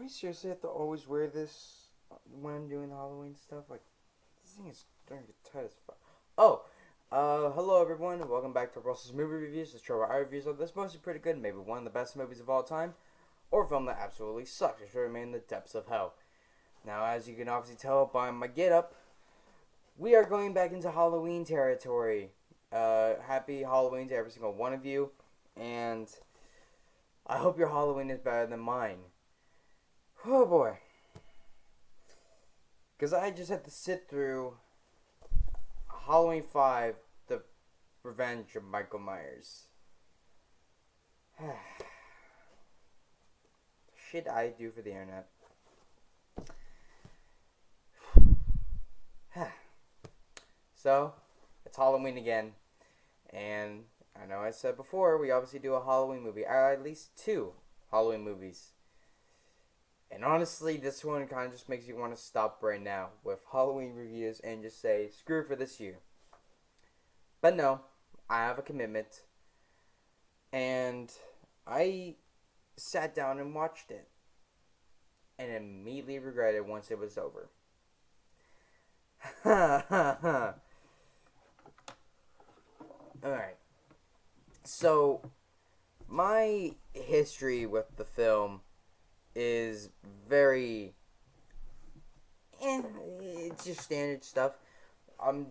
we seriously have to always wear this when I'm doing Halloween stuff? Like, this thing is starting to get tight as fuck. Oh, hello everyone, and welcome back to Russell's Movie Reviews, the show where I reviews of this mostly pretty good, maybe one of the best movies of all time, or a film that absolutely sucks, or should remain in the depths of hell. Now, as you can obviously tell by my get-up, we are going back into Halloween territory. Happy Halloween to every single one of you, and I hope your Halloween is better than mine. Oh boy. Because I just had to sit through Halloween 5, The Revenge of Michael Myers. Shit I do for the internet. So, it's Halloween again. And I know I said before, we obviously do a Halloween movie. At least 2 Halloween movies. And honestly, this one kind of just makes you want to stop right now with Halloween reviews and just say, screw it for this year. But no, I have a commitment. And I sat down and watched it. And immediately regretted once it was over. Alright. So, my history with the film is very it's just standard stuff. I'm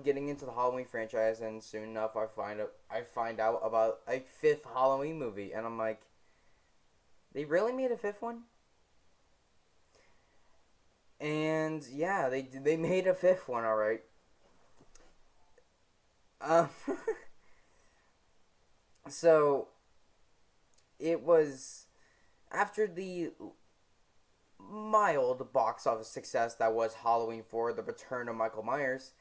getting into the Halloween franchise, and soon enough I find out about a 5th Halloween movie, and I'm like, they really made a 5th one? And yeah, they made a 5th one, all right. So it was after the mild box office success that was Halloween 4, The Return of Michael Myers,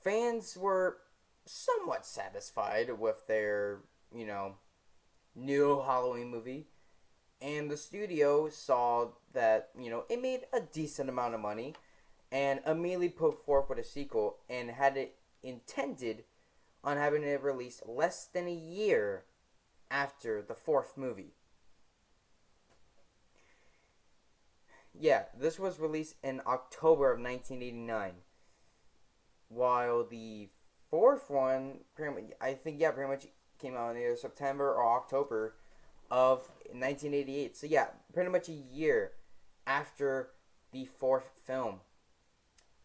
fans were somewhat satisfied with their, new Halloween movie. And the studio saw that, it made a decent amount of money and immediately put forth with a sequel and had it intended on having it released less than a year after the 4th movie. Yeah, this was released in October of 1989. While the 4th one, pretty much came out in either September or October of 1988. So yeah, pretty much a year after the 4th film.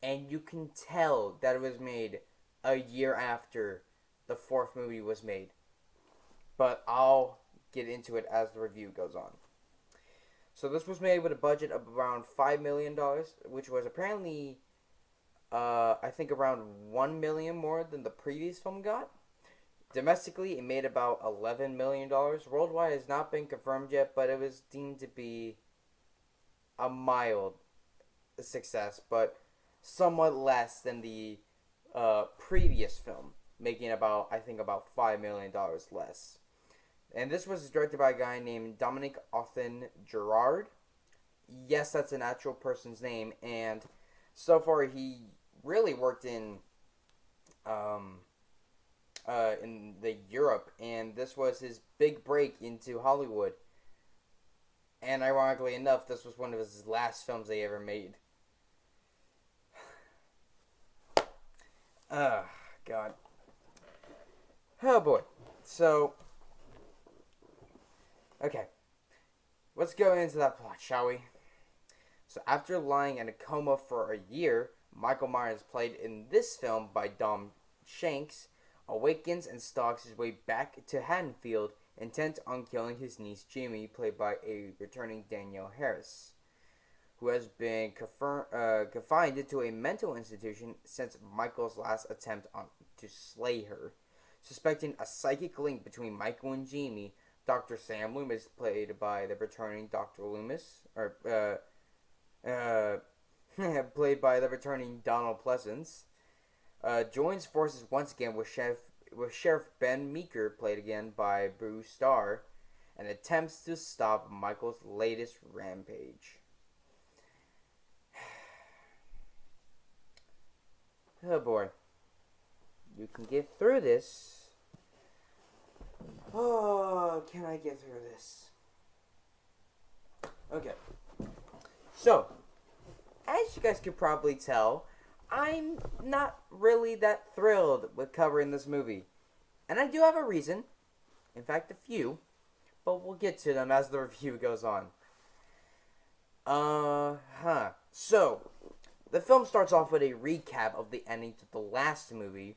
And you can tell that it was made a year after the 4th movie was made. But I'll get into it as the review goes on. So this was made with a budget of around $5 million, which was apparently, I think around $1 million more than the previous film got. Domestically, it made about $11 million. Worldwide has not been confirmed yet, but it was deemed to be a mild success, but somewhat less than the previous film, making about $5 million less. And this was directed by a guy named Dominic Authen Gerard. Yes, that's an actual person's name, and so far he really worked in the Europe, and this was his big break into Hollywood. And ironically enough, this was one of his last films they ever made. God. Oh boy. So, okay. Let's go into that plot, shall we? So, after lying in a coma for a year, Michael Myers, played in this film by Dom Shanks, awakens and stalks his way back to Haddonfield, intent on killing his niece Jamie, played by a returning Danielle Harris, who has been confined into a mental institution since Michael's last attempt to slay her. Suspecting a psychic link between Michael and Jamie, Dr. Sam Loomis, played by the returning Dr. Loomis, played by the returning Donald Pleasence, joins forces once again with Sheriff Ben Meeker, played again by Bruce Starr, and attempts to stop Michael's latest rampage. Oh boy. You can get through this. Oh, can I get through this? Okay. So, as you guys could probably tell, I'm not really that thrilled with covering this movie. And I do have a reason. In fact, a few. But we'll get to them as the review goes on. So, the film starts off with a recap of the ending to the last movie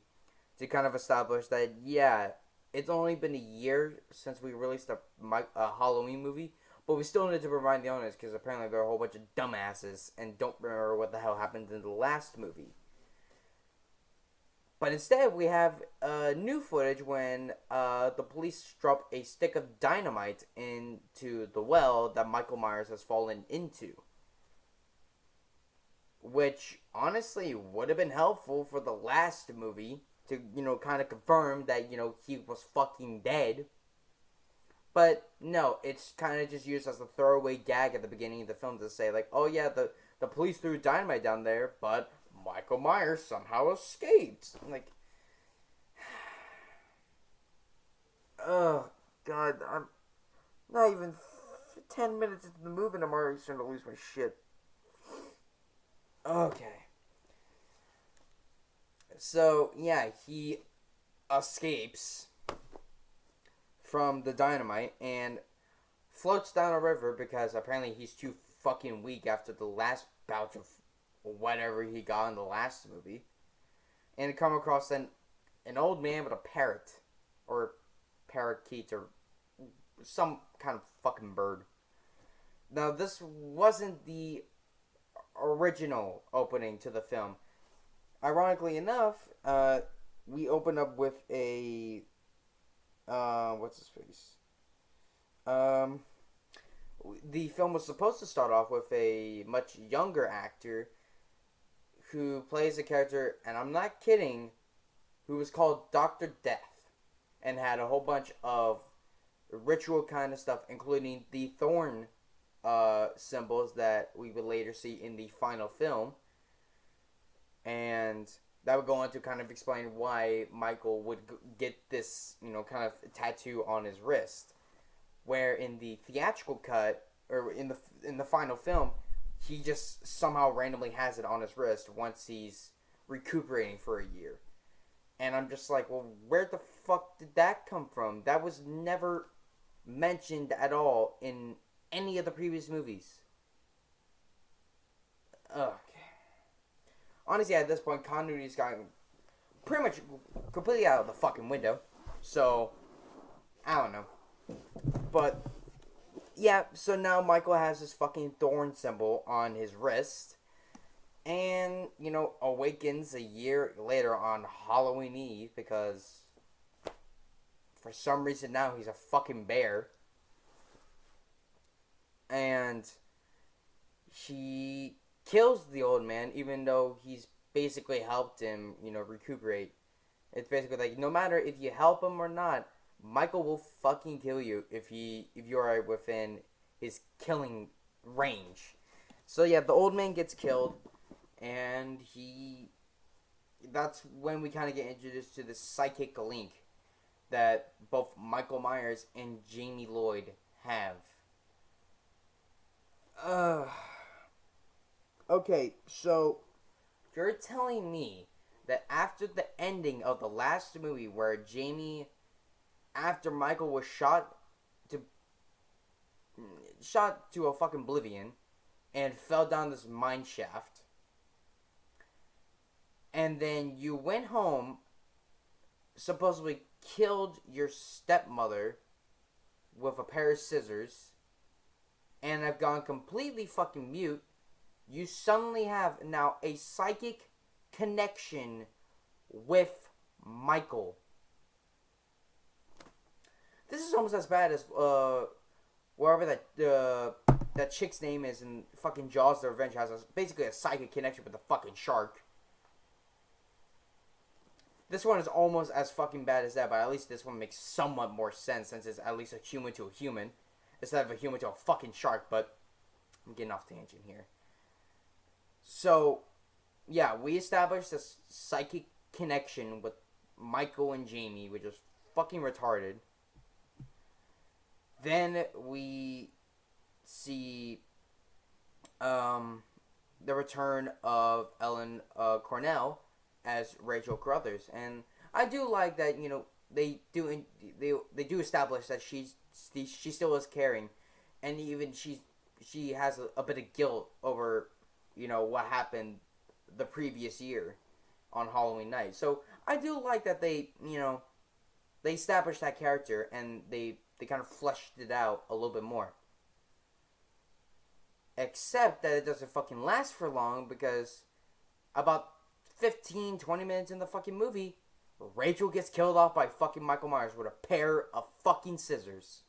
to kind of establish that, yeah, it's only been a year since we released a Halloween movie, but we still need to remind the owners because apparently they're a whole bunch of dumbasses and don't remember what the hell happened in the last movie. But instead, we have new footage when the police drop a stick of dynamite into the well that Michael Myers has fallen into. Which, honestly, would have been helpful for the last movie to, kind of confirm that, he was fucking dead. But, no, it's kind of just used as a throwaway gag at the beginning of the film to say, like, oh yeah, the police threw dynamite down there, but Michael Myers somehow escaped. Like, oh, God, I'm not even 10 minutes into the movie and I'm already starting to lose my shit. Okay. So, yeah, he escapes from the dynamite and floats down a river because apparently he's too fucking weak after the last bout of whatever he got in the last movie. And come across an old man with a parrot. Or parakeet or some kind of fucking bird. Now, this wasn't the original opening to the film. Ironically enough, we open up with a what's his face? The film was supposed to start off with a much younger actor who plays a character, and I'm not kidding, who was called Dr. Death, and had a whole bunch of ritual kind of stuff, including the thorn symbols that we would later see in the final film. And that would go on to kind of explain why Michael would get this, kind of tattoo on his wrist. Where in the theatrical cut, or in the final film, he just somehow randomly has it on his wrist once he's recuperating for a year. And I'm just like, well, where the fuck did that come from? That was never mentioned at all in any of the previous movies. Ugh. Honestly, at this point, continuity's gotten pretty much completely out of the fucking window. So, I don't know. But, yeah, so now Michael has this fucking thorn symbol on his wrist. And, awakens a year later on Halloween Eve because for some reason now he's a fucking bear. And he kills the old man even though he's basically helped him, recuperate. It's basically like, no matter if you help him or not, Michael will fucking kill you if you are within his killing range. So yeah, the old man gets killed, and that's when we kind of get introduced to the psychic link that both Michael Myers and Jamie Lloyd have. Okay, so you're telling me that after the ending of the last movie where Jamie, after Michael was shot to a fucking oblivion and fell down this mine shaft, and then you went home, supposedly killed your stepmother with a pair of scissors, and have gone completely fucking mute, you suddenly have now a psychic connection with Michael. This is almost as bad as wherever that chick's name is in fucking Jaws: The Revenge has basically a psychic connection with the fucking shark. This one is almost as fucking bad as that, but at least this one makes somewhat more sense since it's at least a human to a human instead of a human to a fucking shark. But I'm getting off tangent here. So, yeah, we established this psychic connection with Michael and Jamie, which is fucking retarded. Then we see um, the return of Ellen Cornell as Rachel Carruthers, and I do like that. They do establish that she still is caring, and even she has a bit of guilt over what happened the previous year on Halloween night. So I do like that they established that character and they kind of fleshed it out a little bit more. Except that it doesn't fucking last for long because about 15-20 minutes in the fucking movie, Rachel gets killed off by fucking Michael Myers with a pair of fucking scissors.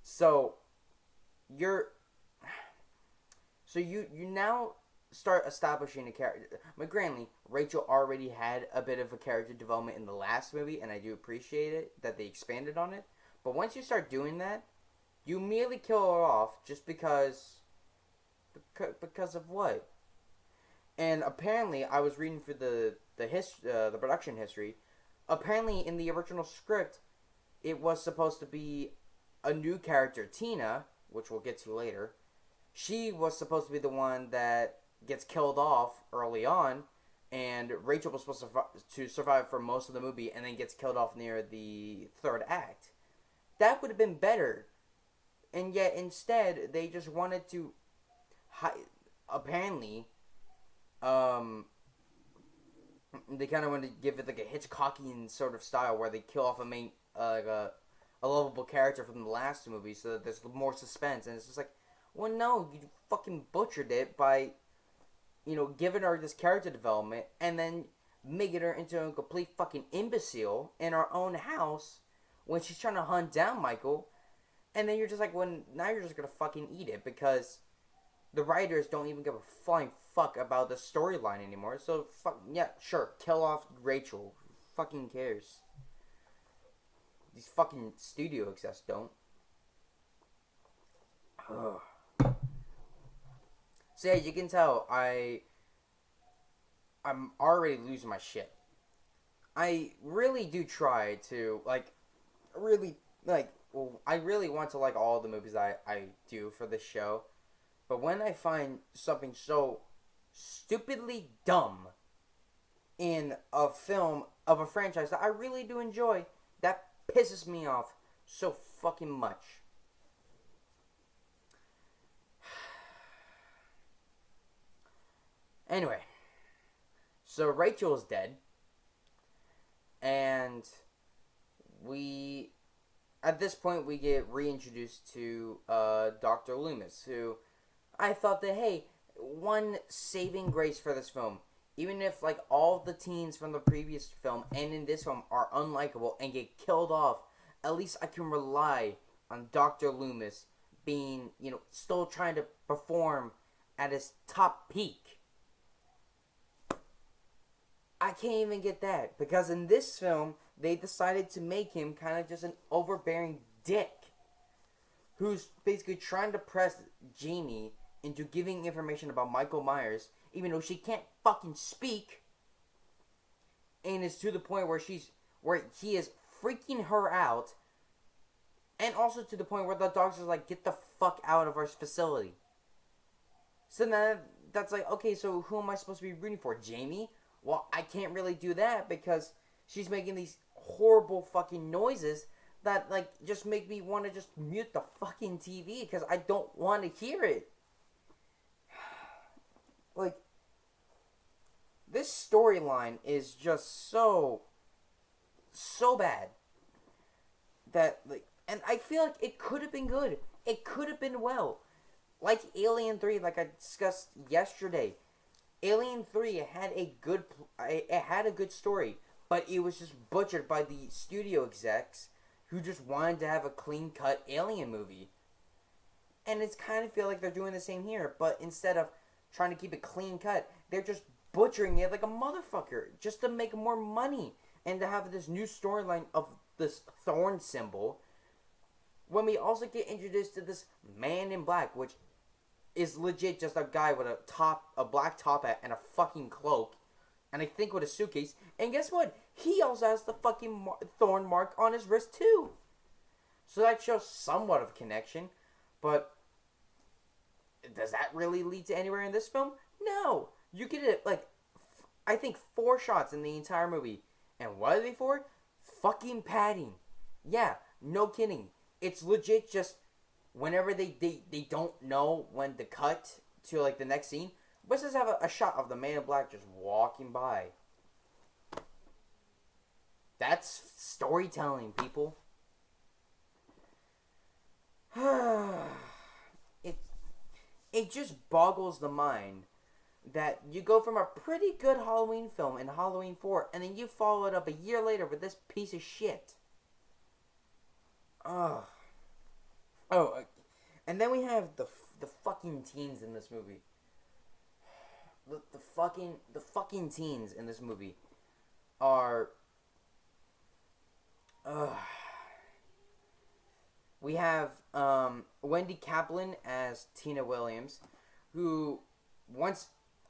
So you're you now start establishing a character. McGranley, Rachel already had a bit of a character development in the last movie, and I do appreciate it that they expanded on it. But once you start doing that, you immediately kill her off just because of what? And apparently, I was reading for the production history. Apparently, in the original script, it was supposed to be a new character, Tina, which we'll get to later. She was supposed to be the one that gets killed off early on, and Rachel was supposed to survive for most of the movie and then gets killed off near the third act. That would have been better. And yet, instead, they just wanted to apparently, they kind of wanted to give it like a Hitchcockian sort of style where they kill off a main, like a lovable character from the last two movies so that there's more suspense. And it's just like, well, no, you fucking butchered it by, giving her this character development and then making her into a complete fucking imbecile in our own house when she's trying to hunt down Michael. And then you're just like, well, now you're just gonna fucking eat it because the writers don't even give a flying fuck about the storyline anymore. So, yeah, sure, kill off Rachel. Fucking cares. These fucking studio execs don't. Ugh. So yeah, you can tell I'm already losing my shit. I really do try to I really want to like all the movies I do for this show. But when I find something so stupidly dumb in a film of a franchise that I really do enjoy, that pisses me off so fucking much. Anyway, so Rachel is dead, and at this point we get reintroduced to Dr. Loomis, who I thought that, hey, one saving grace for this film, even if like all the teens from the previous film and in this film are unlikable and get killed off, at least I can rely on Dr. Loomis being, still trying to perform at his top peak. I can't even get that because in this film they decided to make him kind of just an overbearing dick who's basically trying to press Jamie into giving information about Michael Myers even though she can't fucking speak, and it's to the point where he is freaking her out, and also to the point where the doctor's like, get the fuck out of our facility. So then that's like, okay, so who am I supposed to be rooting for? Jamie? Well, I can't really do that because she's making these horrible fucking noises that, like, just make me want to just mute the fucking TV because I don't want to hear it. Like, this storyline is just so bad that, like, and I feel like it could have been good. It could have been well. Like Alien 3, like I discussed yesterday. Alien 3 had a good story, but it was just butchered by the studio execs who just wanted to have a clean-cut Alien movie. And it's kind of feel like they're doing the same here, but instead of trying to keep it clean-cut, they're just butchering it like a motherfucker just to make more money and to have this new storyline of this thorn symbol. When we also get introduced to this man in black, which is legit just a guy with a black top hat and a fucking cloak, and I think with a suitcase. And guess what? He also has the fucking thorn mark on his wrist too. So that shows somewhat of connection, but does that really lead to anywhere in this film? No. You get it like I think 4 shots in the entire movie, and what are they for? Fucking padding. Yeah, no kidding. It's legit just whenever they don't know when to cut to like the next scene, let's just have a shot of the Man in Black just walking by. That's storytelling, people. it it just boggles the mind that you go from a pretty good Halloween film in Halloween 4, and then you follow it up a year later with this piece of shit. Ugh. Oh, and then we have the fucking teens in this movie. The fucking teens in this movie are. Ugh. We have Wendy Kaplan as Tina Williams, who once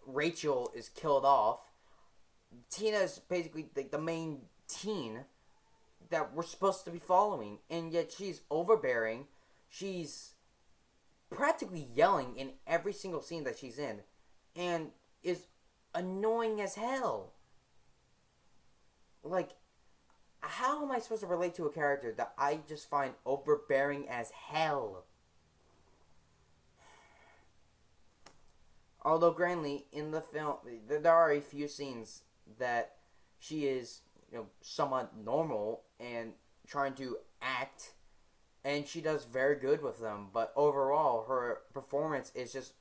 Rachel is killed off, Tina is basically the main teen that we're supposed to be following, and yet she's overbearing. She's practically yelling in every single scene that she's in, and is annoying as hell. Like, how am I supposed to relate to a character that I just find overbearing as hell? Although, granted, in the film, there are a few scenes that she is, somewhat normal and trying to act, and she does very good with them. But overall, her performance is just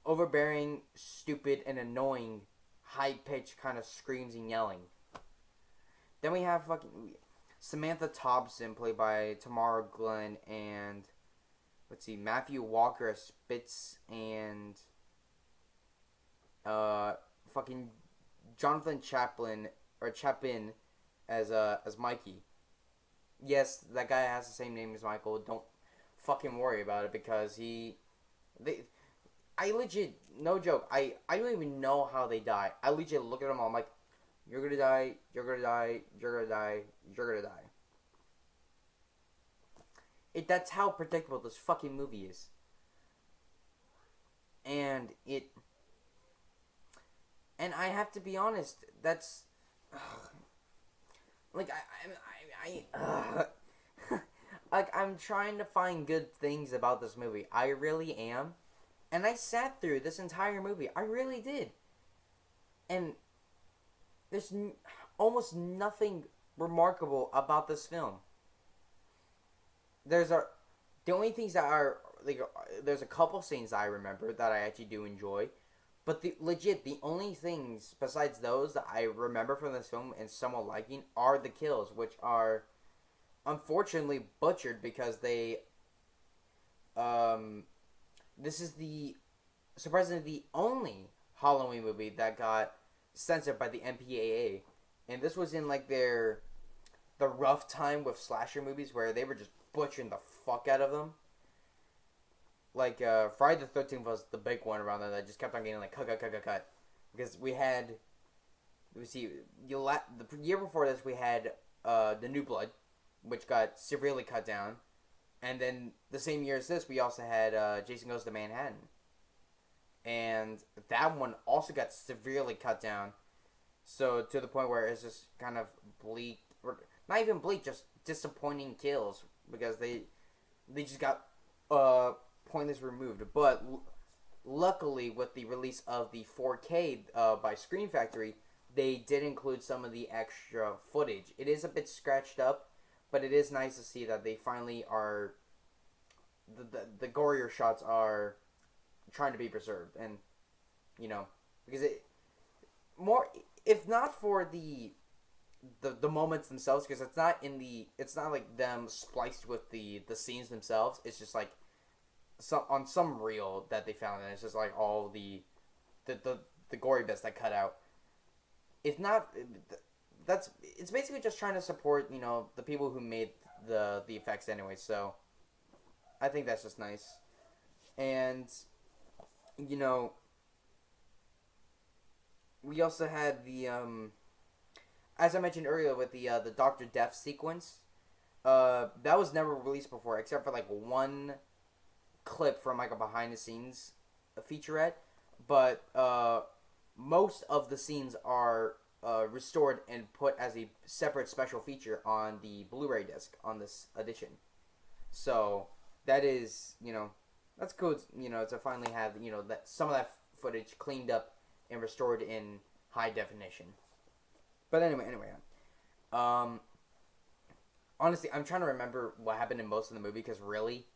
overbearing, stupid, and annoying, high-pitched kind of screams and yelling. Then we have fucking Samantha Thompson, played by Tamara Glenn, and let's see, Matthew Walker as Spitz, and fucking Jonathan Chapin as Mikey. Yes, that guy has the same name as Michael. Don't fucking worry about it because I legit, no joke, I don't even know how they die. I legit look at them all, I'm like, you're gonna die, you're gonna die, you're gonna die, you're gonna die. That's how predictable this fucking movie is. And I have to be honest, that's, like, like, I'm trying to find good things about this movie. I really am. And I sat through this entire movie. I really did. And there's almost nothing remarkable about this film. The only things that are, like, there's a couple scenes I remember that I actually do enjoy. But the only things besides those that I remember from this film and somewhat liking are the kills, which are unfortunately butchered because they, this is surprisingly the only Halloween movie that got censored by the MPAA, and this was in like the rough time with slasher movies where they were just butchering the fuck out of them. Like Friday the 13th was the big one around there that just kept on getting like cut, because we see the year before this we had The New Blood, which got severely cut down, and then the same year as this we also had Jason Goes to Manhattan. And that one also got severely cut down. So, to the point where it's just kind of bleak. Or not even bleak, just disappointing kills. Because they just got pointless removed. But luckily, with the release of the 4K by Scream Factory, they did include some of the extra footage. It is a bit scratched up, but it is nice to see that they finally are... The gorier shots are trying to be preserved, and because it more, if not for the moments themselves, because it's not like them spliced with the scenes themselves. It's just like on some reel that they found, and it's just like all the gory bits that cut out. If not, it's basically just trying to support the people who made the effects anyway. So I think that's just nice. And we also had the as I mentioned earlier with the Dr. Death sequence. that was never released before, except for like one clip from like a behind the scenes featurette. But most of the scenes are restored and put as a separate special feature on the Blu-ray disc on this edition. So that is, that's cool. To finally have that some of that footage cleaned up and restored in high definition. But anyway, um, honestly, I'm trying to remember what happened in most of the movie because really,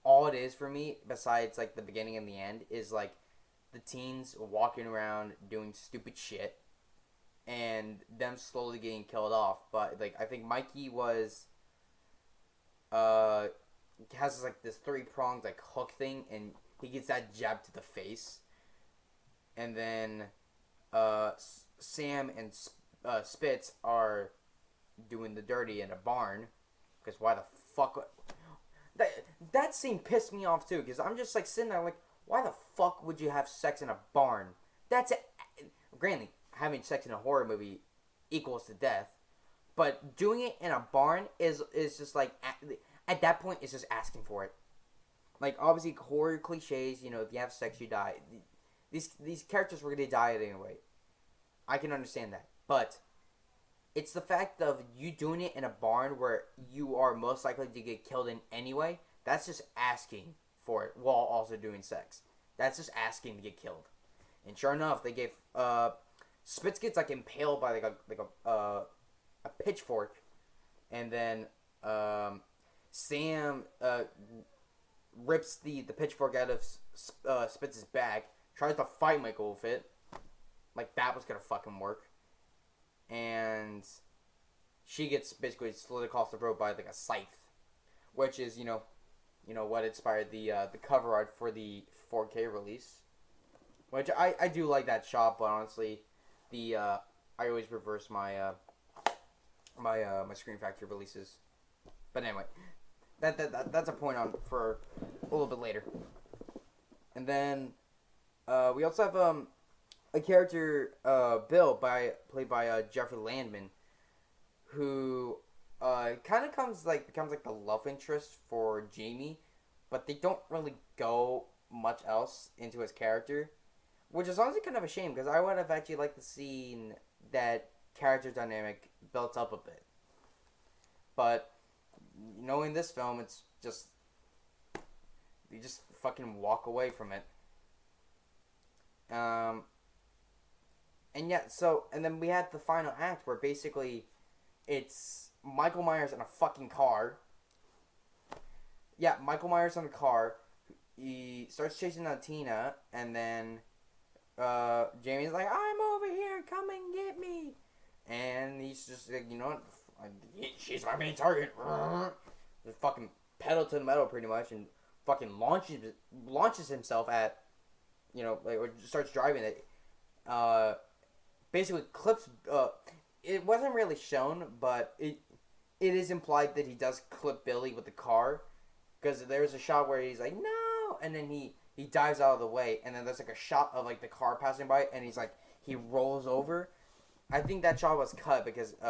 all it is for me, besides like the beginning and the end, is like the teens walking around doing stupid shit and them slowly getting killed off. But like I think Mikey was uh has like this three pronged like hook thing and he gets that jab to the face. And then Sam and Spitz are doing the dirty in a barn because why the fuck that scene pissed me off too because I'm just like sitting there like why the fuck would you have sex in a barn? That's it. Granted, having sex in a horror movie equals to death, but doing it in a barn is just like at that point it's just asking for it. Like obviously horror cliches, if you have sex you die. These characters were gonna die anyway. I can understand that, but it's the fact of you doing it in a barn where you are most likely to get killed in anyway. That's just asking for it while also doing sex. That's just asking to get killed. And sure enough, they gave Spitz gets like impaled by a pitchfork, and then Sam rips the pitchfork out of Spitz's back, tries to fight Michael with it, like that was gonna fucking work, and she gets basically slid across the road by like a scythe, which is what inspired the cover art for the 4K release, which I do like that shot, but honestly, I always reverse my my Screen Factory releases. But anyway, that's a point on for a little bit later. And then we also have a character Bill played by Jeffrey Landman, who kind of becomes like the love interest for Jamie, but they don't really go much else into his character, which is honestly kind of a shame because I would have actually liked to see that character dynamic built up a bit. But knowing this film, it's just you just fucking walk away from it. And then we had the final act where basically it's Michael Myers in a fucking car. Yeah, Michael Myers in a car. He starts chasing down Tina, and then Jamie's like, "I'm over here, come and get me," and he's just like, "You know what? She's my main target." Just fucking pedal to the metal, pretty much, and fucking launches himself at, or starts driving it. Basically clips. It wasn't really shown, but it is implied that he does clip Billy with the car, because there's a shot where he's like, "No," and then he dives out of the way, and then there's like a shot of like the car passing by, and he's like he rolls over. I think that shot was cut because if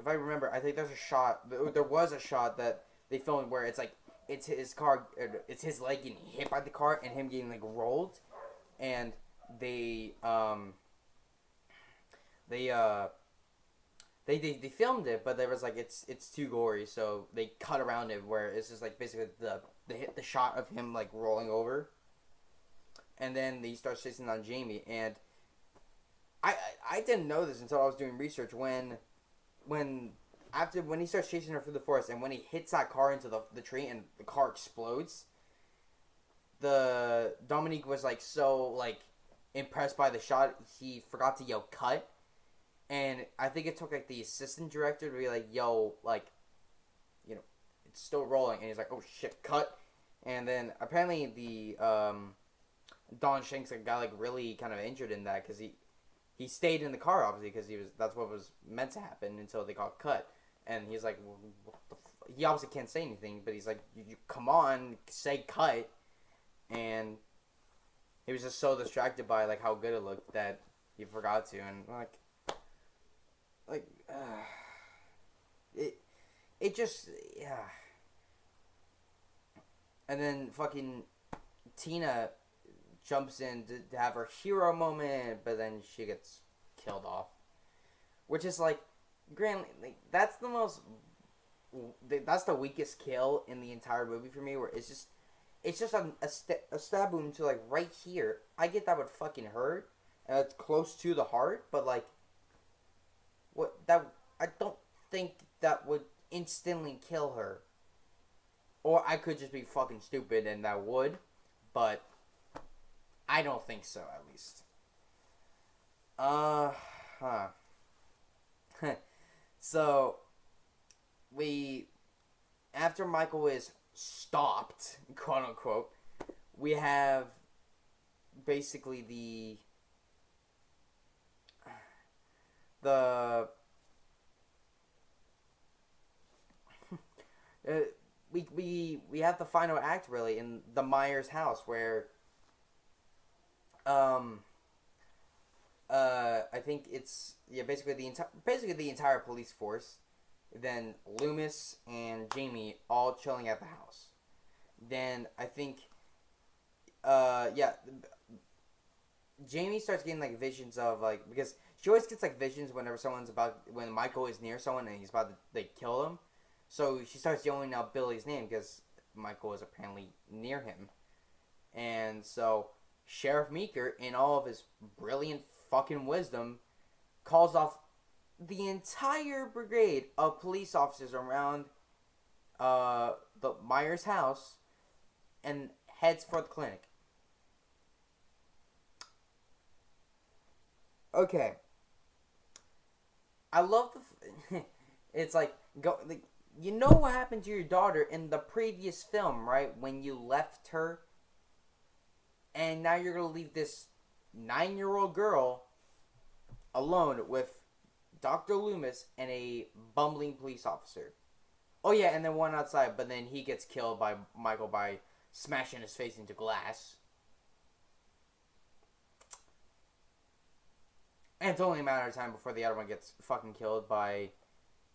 I remember, I think there's a shot. There was a shot that they filmed where it's like it's his car, it's his leg getting hit by the car and him getting like rolled, and they filmed it, but there was like it's too gory, so they cut around it where it's just like basically the shot of him like rolling over, and then he starts chasing on Jamie, and I didn't know this until I was doing research when he starts chasing her through the forest and when he hits that car into the tree and the car explodes. The Dominique was like so like impressed by the shot he forgot to yell cut, and I think it took like the assistant director to be like, "Yo, like, it's still rolling," and he's like, "Oh shit, cut," and then apparently the Don Shanks got like really kind of injured in that because he stayed in the car obviously because that's what was meant to happen until they got cut, and he's like, well, he obviously can't say anything, but he's like, you come on, say cut, and he was just so distracted by like how good it looked that he forgot to, and like like it it just yeah. And then fucking Tina jumps in to have her hero moment, but then she gets killed off, which is like, grand. Like, that's the most. That's the weakest kill in the entire movie for me. Where it's just a stab wound to like right here. I get that would fucking hurt, and it's close to the heart, but like, what that I don't think that would instantly kill her. Or I could just be fucking stupid and that would, but I don't think so, at least. Huh. So, we, after Michael is stopped, quote unquote, we have basically the, uh, we have the final act really in the Myers house where, um, I think it's yeah basically the entire police force, then Loomis and Jamie all chilling at the house. Then I think yeah, Jamie starts getting like visions of like because she always gets like visions whenever someone's about when Michael is near someone and he's about to like kill them. So she starts yelling out Billy's name because Michael is apparently near him. And so Sheriff Meeker, in all of his brilliant fucking wisdom, calls off the entire brigade of police officers around the Myers house and heads for the clinic. Okay, I love the. It's like go. Like, you know what happened to your daughter in the previous film, right? When you left her, and now you're gonna leave this 9-year-old girl alone with Dr. Loomis and a bumbling police officer. Oh yeah, and then one outside, but then he gets killed by Michael by smashing his face into glass. And it's only a matter of time before the other one gets fucking killed by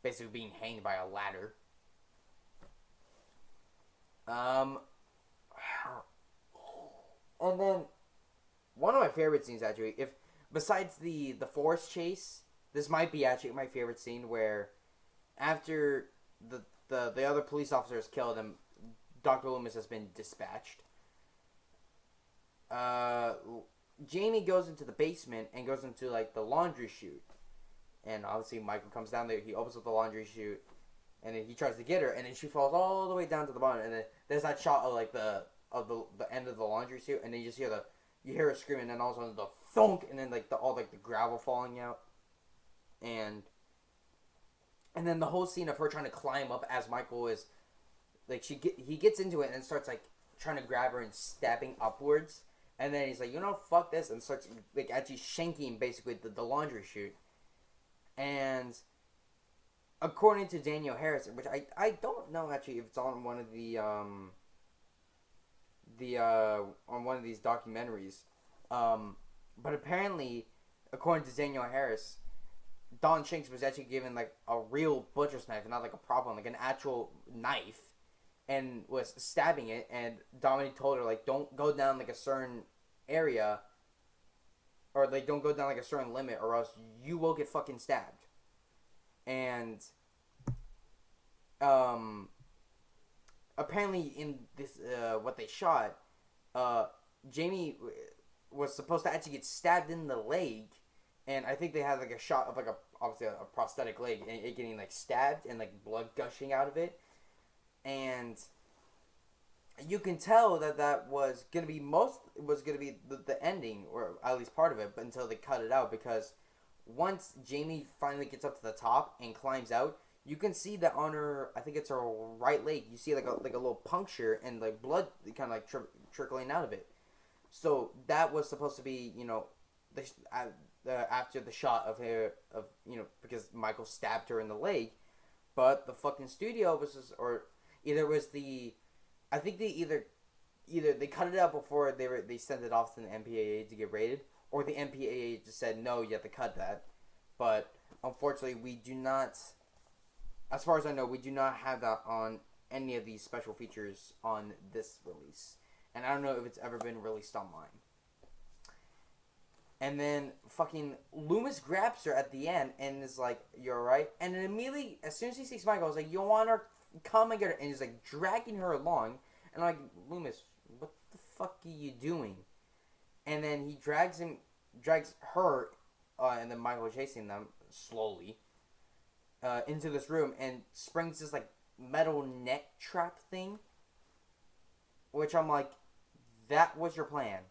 basically being hanged by a ladder. Um, and then one of my favorite scenes actually, if besides the forest chase, this might be actually my favorite scene where after the other police officer is killed and Dr. Loomis has been dispatched. Uh, Jamie goes into the basement and goes into like the laundry chute, and obviously Michael comes down there. He opens up the laundry chute, and then he tries to get her, and then she falls all the way down to the bottom. And then there's that shot of like the end of the laundry chute, and then you just hear you hear her scream, and then all of a sudden the thunk, and then like all like the gravel falling out, and then the whole scene of her trying to climb up as Michael is like he gets into it and starts like trying to grab her and stabbing upwards, and then he's like, you know, fuck this, and starts like actually shanking basically the laundry chute. And according to Danielle Harrison, which I don't know actually if it's on one of the on one of these documentaries, but apparently according to Danielle Harris, Don Shanks was actually given like a real butcher's knife, not like a prop one, like an actual knife, and was stabbing it. And Dominique told her like, don't go down like a certain area, or like don't go down like a certain limit, or else you will get fucking stabbed. And um, apparently in this what they shot, Jamie was supposed to actually get stabbed in the leg, and I think they had like a shot of like a obviously a prosthetic leg and it getting like stabbed and like blood gushing out of it, and you can tell that was gonna be the ending, or at least part of it, but until they cut it out, because once Jamie finally gets up to the top and climbs out, you can see that on her, I think it's her right leg, you see like a little puncture and like blood kind of like trickling out of it. So that was supposed to be, you know, after the shot of her of, you know, because Michael stabbed her in the leg, but the fucking studio was just, or either it was the, I think they either they cut it out before they sent it off to the MPAA to get rated, or the MPAA just said no, you have to cut that. But unfortunately, we do not, as far as I know, we do not have that on any of these special features on this release. And I don't know if it's ever been released online. And then fucking Loomis grabs her at the end and is like, "You're right." And then immediately, as soon as he sees Michael, he's like, "You want her? Come and get her." And he's like dragging her along. And I'm like, "Loomis, what the fuck are you doing?" And then he drags her, and then Michael chasing them slowly into this room and springs this like metal net trap thing. Which I'm like, that was your plan.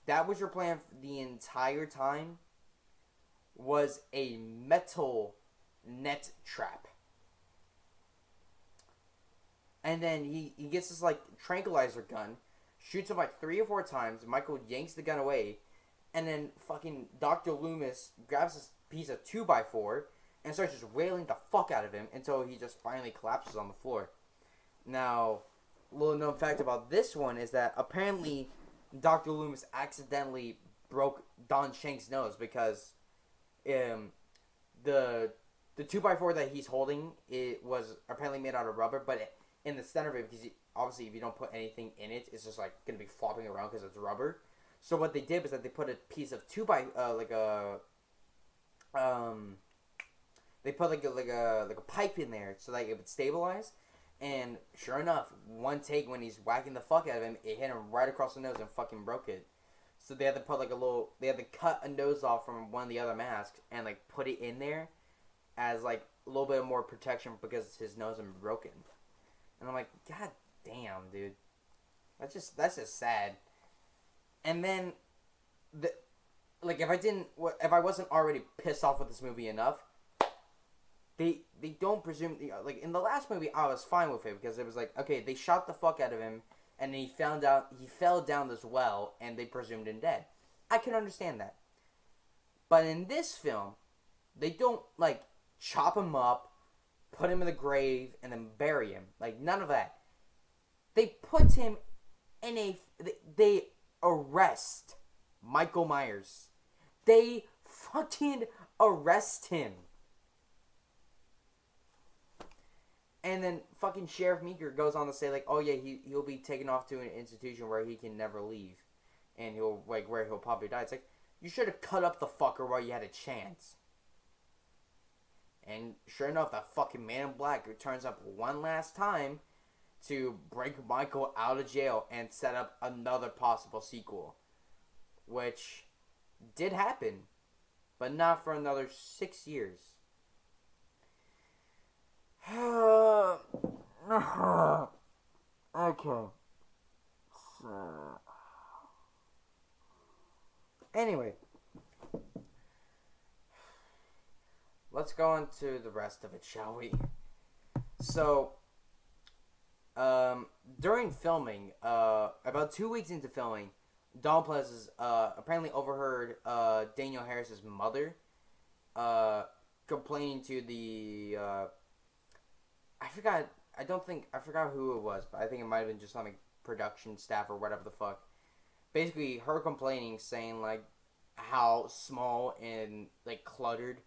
That was your plan the entire time. Was a metal net trap. And then he gets this like tranquilizer gun, shoots him like 3 or 4 times. Michael yanks the gun away, and then fucking Dr. Loomis grabs this piece of 2x4 and starts just wailing the fuck out of him until he just finally collapses on the floor. Now, little known fact about this one is that apparently Dr. Loomis accidentally broke Don Shank's nose because the 2x4 that he's holding, it was apparently made out of rubber, but in the center of it, because obviously if you don't put anything in it, it's just like gonna be flopping around because it's rubber. So what they did was that they put a piece of they put like a pipe in there so that it would stabilize. And sure enough, one take when he's whacking the fuck out of him, it hit him right across the nose and fucking broke it. So they had to put they had to cut a nose off from one of the other masks and like put it in there as like a little bit more protection because his nose had been broken. And I'm like, God damn, dude, that's just sad. And then if I wasn't already pissed off with this movie enough, they don't presume, like in the last movie I was fine with it because it was like, okay, they shot the fuck out of him and he fell down this well and they presumed him dead. I can understand that. But in this film, they don't like chop him up, put him in the grave, and then bury him. Like none of that. They put him in they arrest Michael Myers. They fucking arrest him. And then fucking Sheriff Meeker goes on to say like, oh yeah, he'll be taken off to an institution where he can never leave, and where he'll probably die. It's like, you should have cut up the fucker while you had a chance. And sure enough, that fucking Man in Black turns up one last time to break Michael out of jail and set up another possible sequel, which did happen, but not for another 6 years. Okay. Anyway, let's go on to the rest of it, shall we? So, during filming, about 2 weeks into filming, Donald Pleasence apparently overheard Danielle Harris's mother complaining to the I forgot who it was, but I think it might have been just some like production staff or whatever the fuck. Basically, her complaining, saying like how small and like cluttered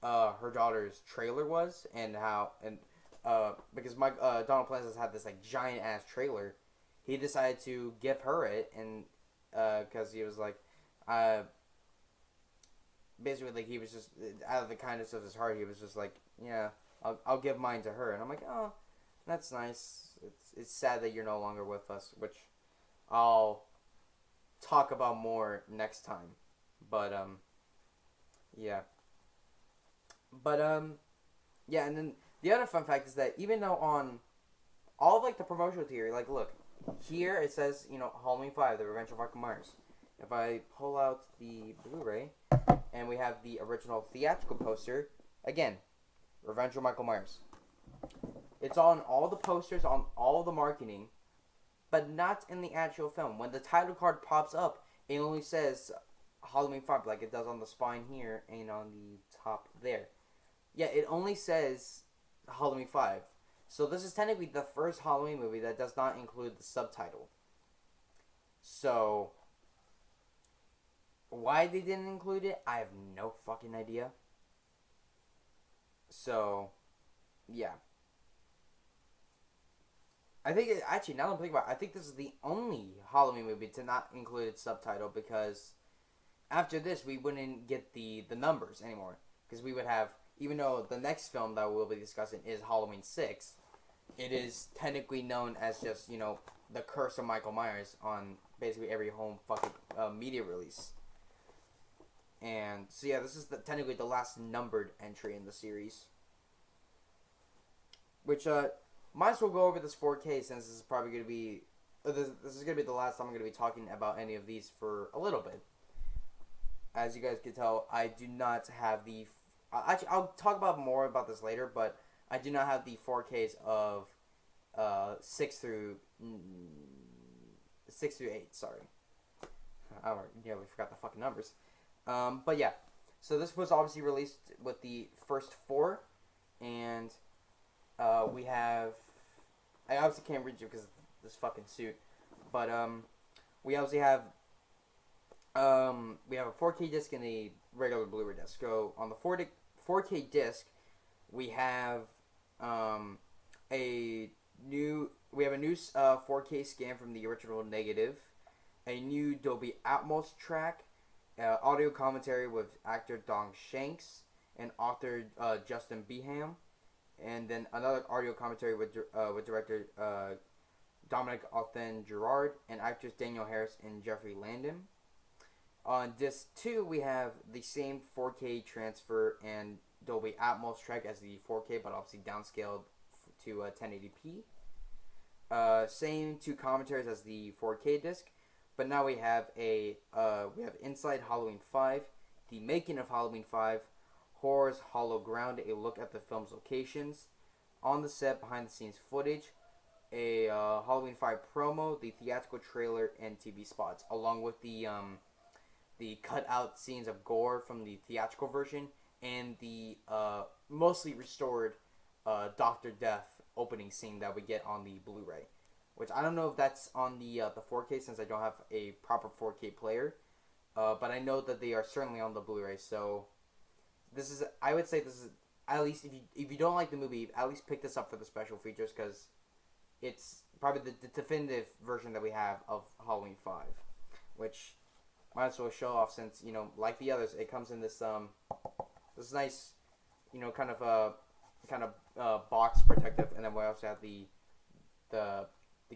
her daughter's trailer was, and because Donald Pleasence had this like giant ass trailer, he decided to give her it, and because he was like, basically like he was just out of the kindness of his heart, he was just like, yeah, I'll give mine to her. And I'm like, oh, that's nice. It's sad that you're no longer with us, which I'll talk about more next time. But yeah. But yeah, and then the other fun fact is that even though on all of like the promotional material, like look, here it says, Halloween 5, The Revenge of Michael Myers. If I pull out the Blu-ray and we have the original theatrical poster, again, Revenge of Michael Myers. It's on all the posters, on all the marketing, but not in the actual film. When the title card pops up, it only says Halloween 5, like it does on the spine here and on the top there. Yeah, it only says Halloween 5. So this is technically the first Halloween movie that does not include the subtitle. So, why they didn't include it, I have no fucking idea. So, yeah. I think actually now that I'm thinking about it, I think this is the only Halloween movie to not include its subtitle because after this we wouldn't get the numbers anymore because we would have, even though the next film that we'll be discussing is Halloween 6, it is technically known as just, the Curse of Michael Myers on basically every home fucking media release. And so yeah, this is technically the last numbered entry in the series, which might as well go over this 4K since this is probably going to be this is going to be the last time I'm going to be talking about any of these for a little bit. As you guys can tell, I do not have the. Actually, I'll talk about more about this later, but I do not have the 4Ks of 6 through 8. Sorry, we forgot the fucking numbers. But yeah, so this was obviously released with the first 4, and we have. I obviously can't read you because of this fucking suit, but we obviously have. We have a 4K disc and a regular Blu-ray disc. So on the 4K disc, we have a new 4K scan from the original negative, a new Dolby Atmos track, audio commentary with actor Don Shanks and author Justin Beham, and then another audio commentary with director Dominic Authen-Gerard and actors Daniel Harris and Jeffrey Landon. On disc 2, we have the same 4K transfer and Dolby Atmos track as the 4K, but obviously downscaled to 1080p. Same 2 commentaries as the 4K disc, but now we have Inside Halloween 5, The Making of Halloween 5, Horror's Hollow Ground, a look at the film's locations, on the set behind the scenes footage, a Halloween 5 promo, the theatrical trailer, and TV spots, along with the cut out scenes of gore from the theatrical version and the mostly restored Dr. Death opening scene that we get on the Blu-ray, which I don't know if that's on the 4K since I don't have a proper 4K player, but I know that they are certainly on the Blu-ray. So I would say this is, at least if you don't like the movie, at least pick this up for the special features because it's probably the definitive version that we have of Halloween 5, which might as well show off since, like the others, it comes in this nice, kind of box protective, and then we also have the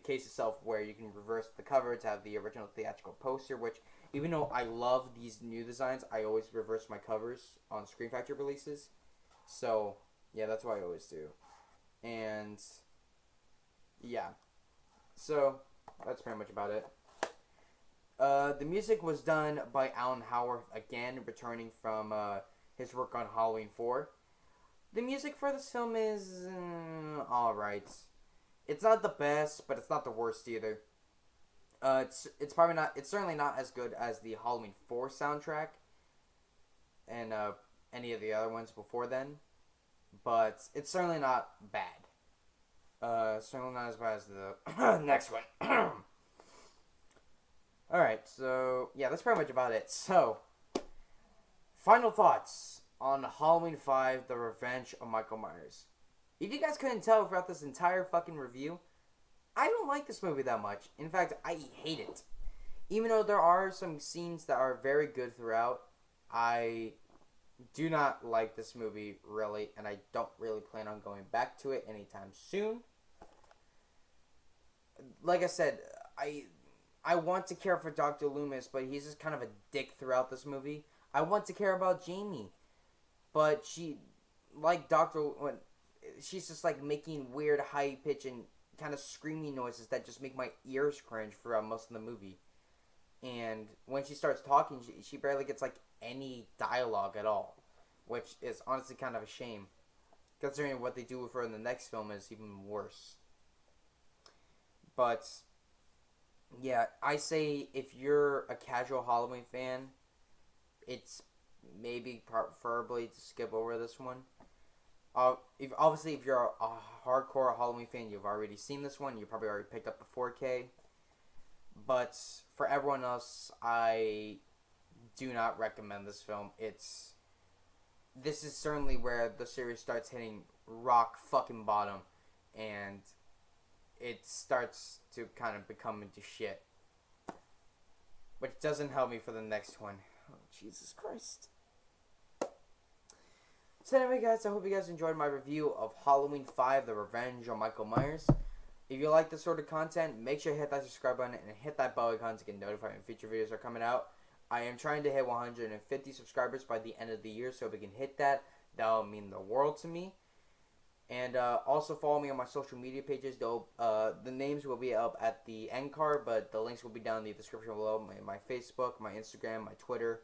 case itself where you can reverse the cover to have the original theatrical poster, which even though I love these new designs, I always reverse my covers on Scream Factory releases. So yeah, that's what I always do. And yeah, so that's pretty much about it. The music was done by Alan Howarth, again, returning from his work on Halloween 4. The music for this film is alright. It's not the best, but it's not the worst either. It's probably not. It's certainly not as good as the Halloween 4 soundtrack and any of the other ones before then, but it's certainly not bad. Certainly not as bad as the next one. Alright, so yeah, that's pretty much about it. So, final thoughts on Halloween 5, The Revenge of Michael Myers. If you guys couldn't tell throughout this entire fucking review, I don't like this movie that much. In fact, I hate it. Even though there are some scenes that are very good throughout, I do not like this movie, really, and I don't really plan on going back to it anytime soon. Like I said, I want to care for Dr. Loomis, but he's just kind of a dick throughout this movie. I want to care about Jamie, but she's just like making weird high pitch and kind of screaming noises that just make my ears cringe throughout most of the movie. And when she starts talking, she barely gets like any dialogue at all, which is honestly kind of a shame, considering what they do with her in the next film is even worse. But yeah, I say if you're a casual Halloween fan, it's maybe preferably to skip over this one. If you're a hardcore Halloween fan, you've already seen this one. You probably already picked up the 4K. But for everyone else, I do not recommend this film. this is certainly where the series starts hitting rock fucking bottom, and it starts to kind of become into shit, which doesn't help me for the next one. Oh, Jesus Christ. So anyway, guys, I hope you guys enjoyed my review of Halloween 5, The Revenge of Michael Myers. If you like this sort of content, make sure you hit that subscribe button and hit that bell icon to get notified when future videos are coming out. I am trying to hit 150 subscribers by the end of the year, so if we can hit that, that will mean the world to me. And also follow me on my social media pages. The names will be up at the end card, but the links will be down in the description below. My Facebook, my Instagram, my Twitter,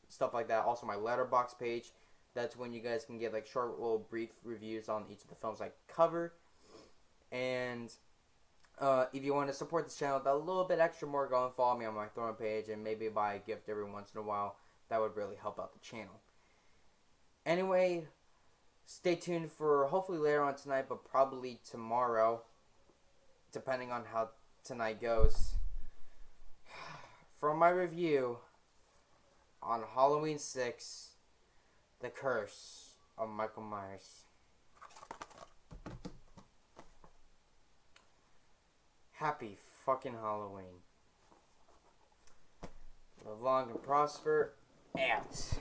stuff like that. Also my Letterboxd page. That's when you guys can get like short little brief reviews on each of the films I cover. And if you want to support this channel with a little bit extra more, go and follow me on my Thorn page and maybe buy a gift every once in a while. That would really help out the channel. Anyway, stay tuned for hopefully later on tonight, but probably tomorrow, depending on how tonight goes, for my review on Halloween 6, The Curse of Michael Myers. Happy fucking Halloween. Live long and prosper. Out.